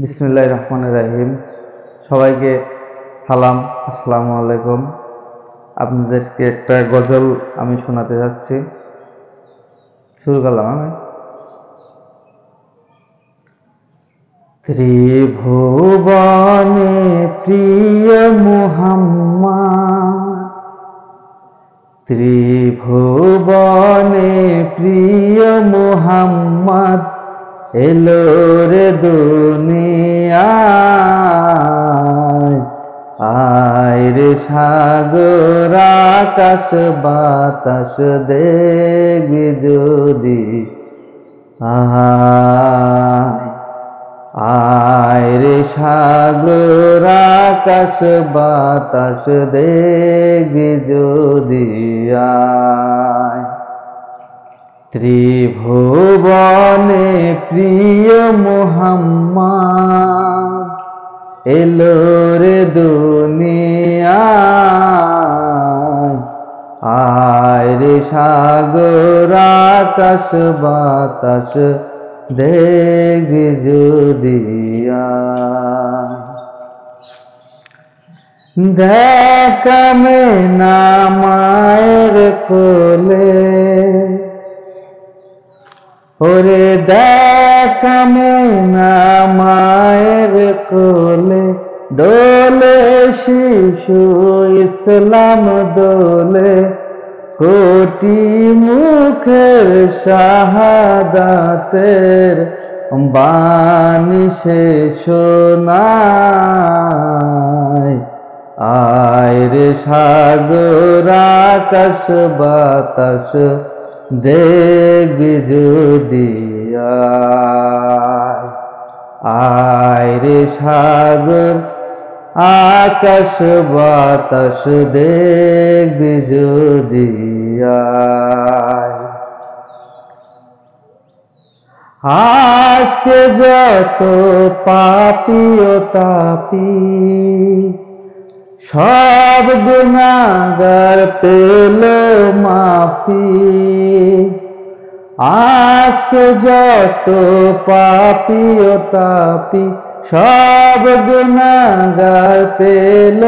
বিসমিল্লাহির রহমানির রহিম। সবাইকে সালাম, আসসালামু আলাইকুম। আপনাদেরকে একটা গজল আমি শোনাতে যাচ্ছি। শুরু করলাম আমি। ত্রিভুবনে প্রিয় মুহাম্মদ, ত্রিভুবনে প্রিয় মুহাম্মদ এলো রে দুনিয়ায়। আয় রে সাগর আকাশ বাতাস দেখবি যদি, আয় রে সাগর আকাশ বাতাস দেখবি যদি আয়। ত্রিভুবনে প্রিয় মুহাম্মদ এলো রে দুনিয়ায়। আয় রে সাগর আকাশ বাতাস দেখবি যদি আয়। দেখ আমি না মায়ের কোলে, ওরে দেখ আমি না মায়ের কোলে, দোলে শিশু ইসলাম দোলে, কোটি মুখের শাহাদাতের বাণী সে শোনায়। আয় রে সাগর আকাশ বাতাস দেখবি যদি আয়। আয় রে সাগর আকাশ বাতাস দেখবি যদি আয়। আজকে যত পাপী ও তাপী সব গুনাহগার পেল মাফি। আজকে যত পাপী ও তাপী সব গুনাহগার পেল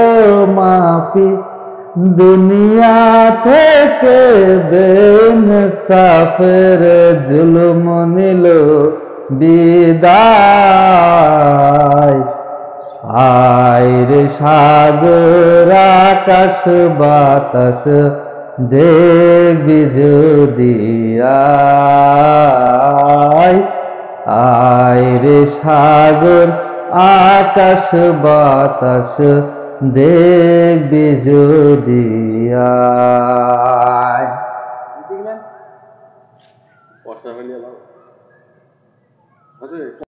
মাফি। দুনিয়া থেকে বেইনসাফের জুলুম নিল বিদায়। আয় রে সাগর আকাশ বাতাস দেখবি যদি আয়। আয় রে সাগর আকাশ বাতাস দেখবি যদি আয়।